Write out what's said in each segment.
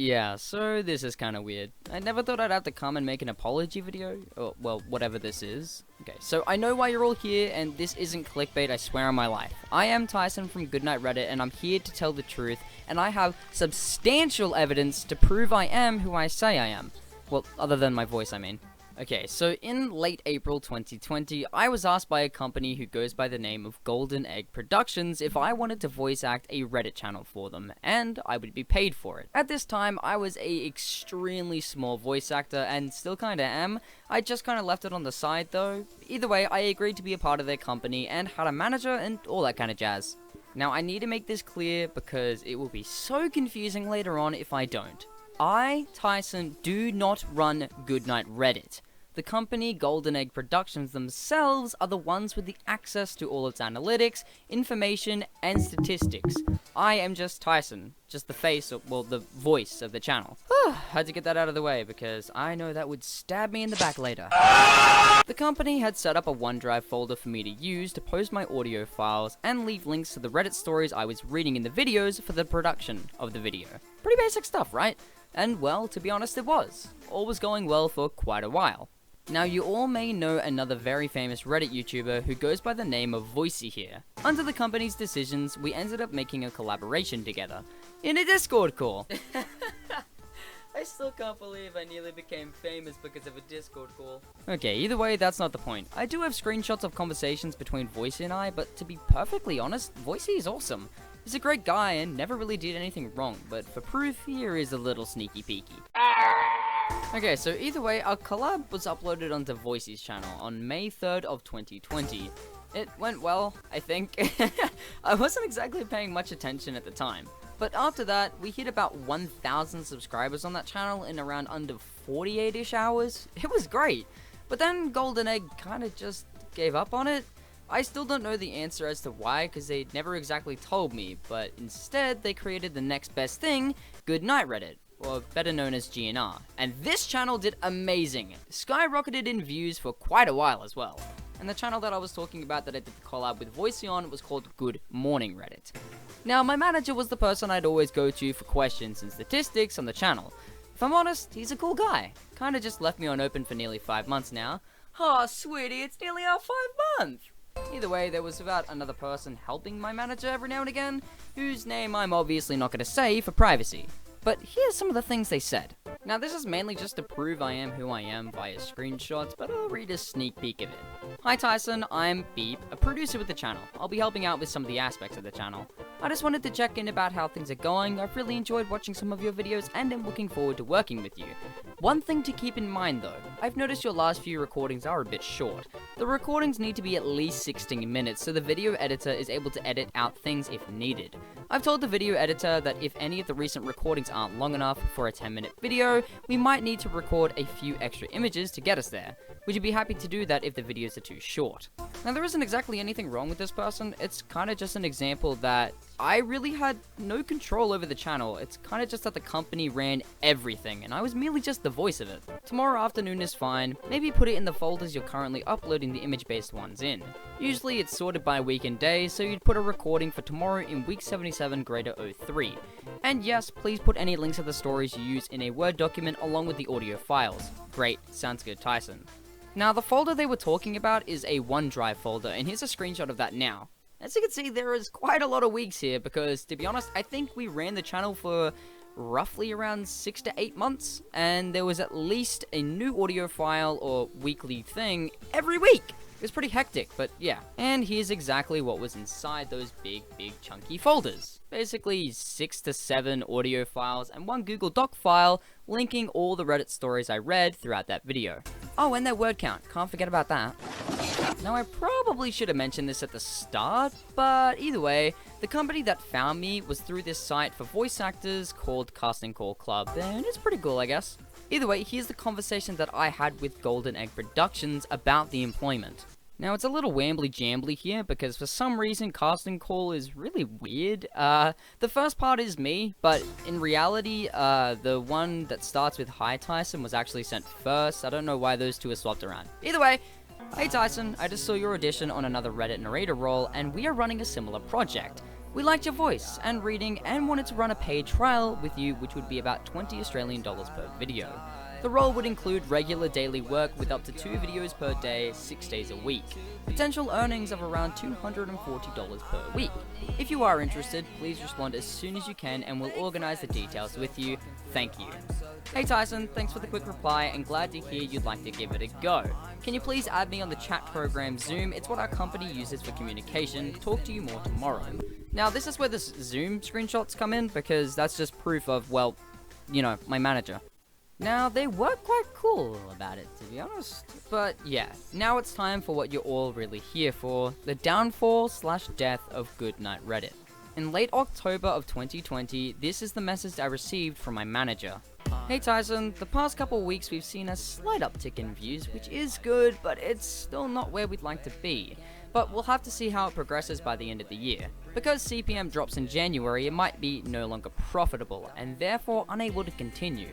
Yeah, so this is kind of weird. I never thought I'd have to come and make an apology video, or, well, whatever this is. Okay, so I know why you're all here, and this isn't clickbait, I swear on my life. I am Tyson from Goodnight Reddit, and I'm here to tell the truth, and I have substantial evidence to prove I am who I say I am. Well, other than my voice, I mean. Okay, so in late April 2020, I was asked by a company who goes by the name of Golden Egg Productions if I wanted to voice act a Reddit channel for them, and I would be paid for it. At this time, I was a extremely small voice actor, and still kinda am. I just kinda left it on the side though. Either way, I agreed to be a part of their company, and had a manager, and all that kinda jazz. Now, I need to make this clear, because it will be so confusing later on if I don't. I, Tyson, do not run Goodnight Reddit. The company, Golden Egg Productions themselves, are the ones with the access to all its analytics, information, and statistics. I am just Tyson, just the face, well, the voice of the channel. Had to get that out of the way, because I know that would stab me in the back later. The company had set up a OneDrive folder for me to use to post my audio files, and leave links to the Reddit stories I was reading in the videos for the production of the video. Pretty basic stuff, right? And well, to be honest, it was. All was going well for quite a while. Now, you all may know another very famous Reddit YouTuber who goes by the name of Voicey here. Under the company's decisions, we ended up making a collaboration together, in a Discord call. I still can't believe I nearly became famous because of a Discord call. Okay, either way, that's not the point. I do have screenshots of conversations between Voicey and I, but to be perfectly honest, Voicey is awesome. He's a great guy and never really did anything wrong, but for proof, here is a little sneaky peeky. Okay, so either way, our collab was uploaded onto Voicey's channel on May 3rd of 2020. It went well, I think. I wasn't exactly paying much attention at the time. But after that, we hit about 1,000 subscribers on that channel in around under 48-ish hours. It was great. But then Golden Egg kinda just gave up on it. I still don't know the answer as to why, because they never exactly told me, but instead they created the next best thing, Goodnight Reddit, or better known as GNR. And this channel did amazing, skyrocketed in views for quite a while as well. And the channel that I was talking about that I did the collab with Voicey on was called Good Morning Reddit. Now, my manager was the person I'd always go to for questions and statistics on the channel. If I'm honest, he's a cool guy. Kinda just left me on open for nearly 5 months now. Aw, sweetie, it's nearly our 5 month! Either way, there was about another person helping my manager every now and again, whose name I'm obviously not going to say for privacy. But here's some of the things they said. Now, this is mainly just to prove I am who I am via screenshots, but I'll read a sneak peek of it. Hi Tyson, I'm Beep, a producer with the channel. I'll be helping out with some of the aspects of the channel. I just wanted to check in about how things are going. I've really enjoyed watching some of your videos and am looking forward to working with you. One thing to keep in mind though, I've noticed your last few recordings are a bit short. The recordings need to be at least 16 minutes so the video editor is able to edit out things if needed. I've told the video editor that if any of the recent recordings aren't long enough for a 10-minute video, we might need to record a few extra images to get us there. Would you be happy to do that if the videos are too short? Now, there isn't exactly anything wrong with this person. It's kinda just an example that I really had no control over the channel. It's kinda just that the company ran everything, and I was merely just the voice of it. Tomorrow afternoon is fine. Maybe put it in the folders you're currently uploading the image-based ones in. Usually it's sorted by week and day, so you'd put a recording for tomorrow in week 77 Greater 03. And yes, please put any links to the stories you use in a Word document along with the audio files. Great, sounds good, Tyson. Now, the folder they were talking about is a OneDrive folder, and here's a screenshot of that now. As you can see, there is quite a lot of weeks here, because, to be honest, I think we ran the channel for roughly around 6 to 8 months, and there was at least a new audio file or weekly thing every week. It was pretty hectic, but yeah. And here's exactly what was inside those big chunky folders. Basically 6 to 7 audio files and 1 Google Doc file linking all the Reddit stories I read throughout that video. Oh, and their word count, can't forget about that. Now, I probably should have mentioned this at the start, but either way, the company that found me was through this site for voice actors called Casting Call Club, and it's pretty cool, I guess. Either way, here's the conversation that I had with Golden Egg Productions about the employment. Now, it's a little wambly-jambly here, because for some reason, Casting Call is really weird. The first part is me, but in reality, the one that starts with Hi Tyson was actually sent first. I don't know why those two are swapped around. Either way, hey Tyson, I just saw your audition on another Reddit narrator role, and we are running a similar project. We liked your voice and reading and wanted to run a paid trial with you, which would be about $20 Australian per video. The role would include regular daily work with up to 2 videos per day, 6 days a week. Potential earnings of around $240 per week. If you are interested, please respond as soon as you can and we'll organize the details with you. Thank you. Hey Tyson, thanks for the quick reply and glad to hear you'd like to give it a go. Can you please add me on the chat program Zoom? It's what our company uses for communication. Talk to you more tomorrow. Now this is where the Zoom screenshots come in because that's just proof of, well, you know, my manager. Now, they were quite cool about it, to be honest. But yeah, now it's time for what you're all really here for, the downfall/death of Goodnight Reddit. In late October of 2020, this is the message I received from my manager. Hey Tyson, the past couple weeks we've seen a slight uptick in views, which is good, but it's still not where we'd like to be. But we'll have to see how it progresses by the end of the year. Because CPM drops in January, it might be no longer profitable, and therefore unable to continue.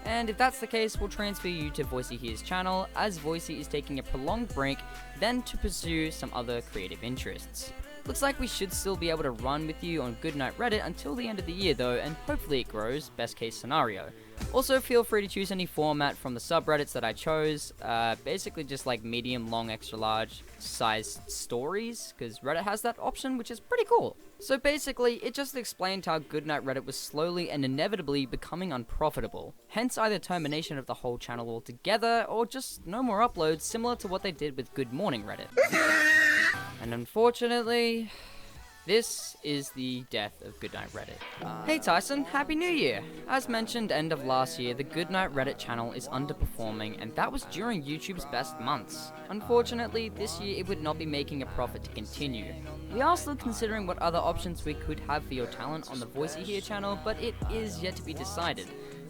And if that's the case, we'll transfer you to Voicey Here's channel, as Voicey is taking a prolonged break, then to pursue some other creative interests. Looks like we should still be able to run with you on Goodnight Reddit until the end of the year though, and hopefully it grows, best case scenario. Also feel free to choose any format from the subreddits that I chose, basically just like medium, long, extra large sized stories, because Reddit has that option, which is pretty cool. So basically, it just explained how Goodnight Reddit was slowly and inevitably becoming unprofitable, hence either termination of the whole channel altogether, or just no more uploads similar to what they did with Good Morning Reddit. And unfortunately, this is the death of Goodnight Reddit. Hey Tyson, Happy New Year! As mentioned end of last year, the Goodnight Reddit channel is underperforming and that was during YouTube's best months. Unfortunately, this year it would not be making a profit to continue. We are still considering what other options we could have for your talent on the Voicey Here channel, but it is yet to be decided.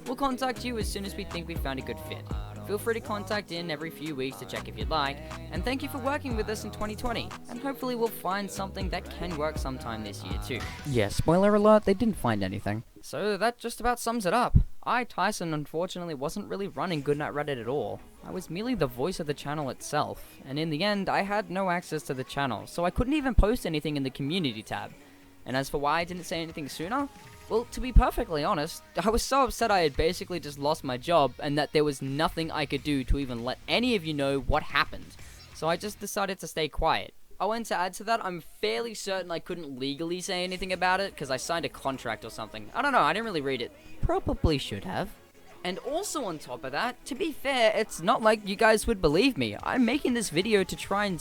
We'll contact you as soon as we think we found a good fit. Feel free to contact in every few weeks to check if you'd like, and thank you for working with us in 2020, and hopefully we'll find something that can work sometime this year too. Yeah, spoiler alert, they didn't find anything. So that just about sums it up. I, Tyson, unfortunately wasn't really running Goodnight Reddit at all. I was merely the voice of the channel itself, and in the end, I had no access to the channel, so I couldn't even post anything in the community tab. And as for why I didn't say anything sooner, well, to be perfectly honest, I was so upset I had basically just lost my job and that there was nothing I could do to even let any of you know what happened. So I just decided to stay quiet. Oh, and to add to that, I'm fairly certain I couldn't legally say anything about it because I signed a contract or something. I don't know, I didn't really read it. Probably should have. And also on top of that, to be fair, it's not like you guys would believe me. I'm making this video to try and,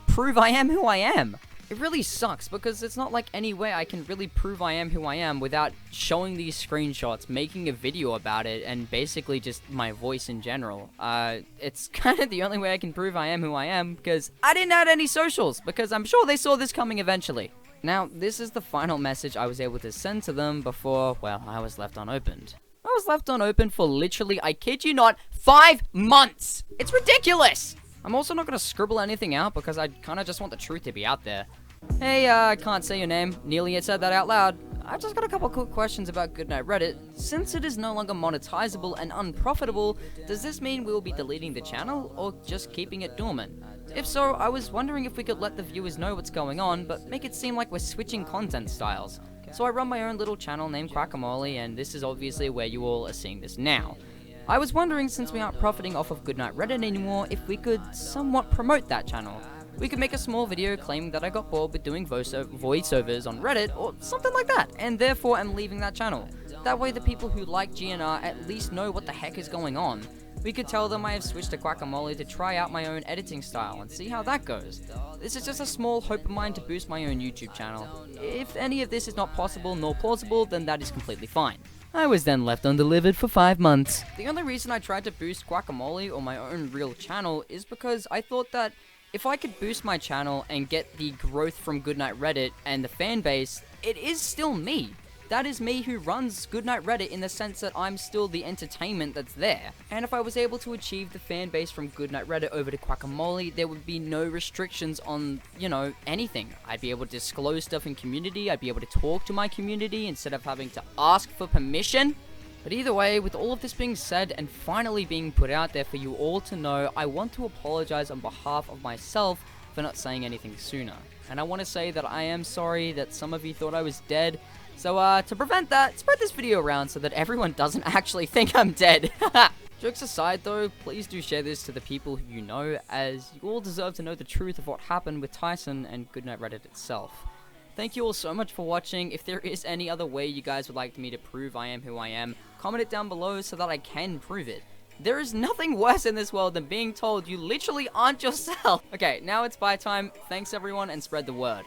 prove I am who I am. It really sucks because it's not like any way I can really prove I am who I am without showing these screenshots, making a video about it, and basically just my voice in general. It's kind of the only way I can prove I am who I am because I didn't add any socials because I'm sure they saw this coming eventually. Now, this is the final message I was able to send to them before, well, I was left unopened. I was left unopened for literally, I kid you not, 5 months! It's ridiculous! I'm also not going to scribble anything out because I kind of just want the truth to be out there. Hey, I can't say your name. Nearly had said that out loud. I just got a couple quick questions about Goodnight Reddit. Since it is no longer monetizable and unprofitable, does this mean we will be deleting the channel or just keeping it dormant? If so, I was wondering if we could let the viewers know what's going on, but make it seem like we're switching content styles. So I run my own little channel named Quackamole, and this is obviously where you all are seeing this now. I was wondering, since we aren't profiting off of Goodnight Reddit anymore, if we could somewhat promote that channel. We could make a small video claiming that I got bored with doing voiceovers on Reddit, or something like that, and therefore am leaving that channel. That way the people who like GNR at least know what the heck is going on. We could tell them I have switched to Quackamole to try out my own editing style and see how that goes. This is just a small hope of mine to boost my own YouTube channel. If any of this is not possible nor plausible, then that is completely fine. I was then left undelivered for 5 months. The only reason I tried to boost Quackamole or my own real channel is because I thought that if I could boost my channel and get the growth from Goodnight Reddit and the fan base, it is still me. That is me who runs Goodnight Reddit in the sense that I'm still the entertainment that's there. And if I was able to achieve the fan base from Goodnight Reddit over to Quackamole, there would be no restrictions on, anything. I'd be able to disclose stuff in community, I'd be able to talk to my community instead of having to ask for permission. But either way, with all of this being said and finally being put out there for you all to know, I want to apologize on behalf of myself for not saying anything sooner. And I want to say that I am sorry that some of you thought I was dead. So, to prevent that, spread this video around so that everyone doesn't actually think I'm dead. Jokes aside though, please do share this to the people who you know, as you all deserve to know the truth of what happened with Tyson and Goodnight Reddit itself. Thank you all so much for watching. If there is any other way you guys would like me to prove I am who I am, comment it down below so that I can prove it. There is nothing worse in this world than being told you literally aren't yourself. Okay, now it's bye time. Thanks everyone and spread the word.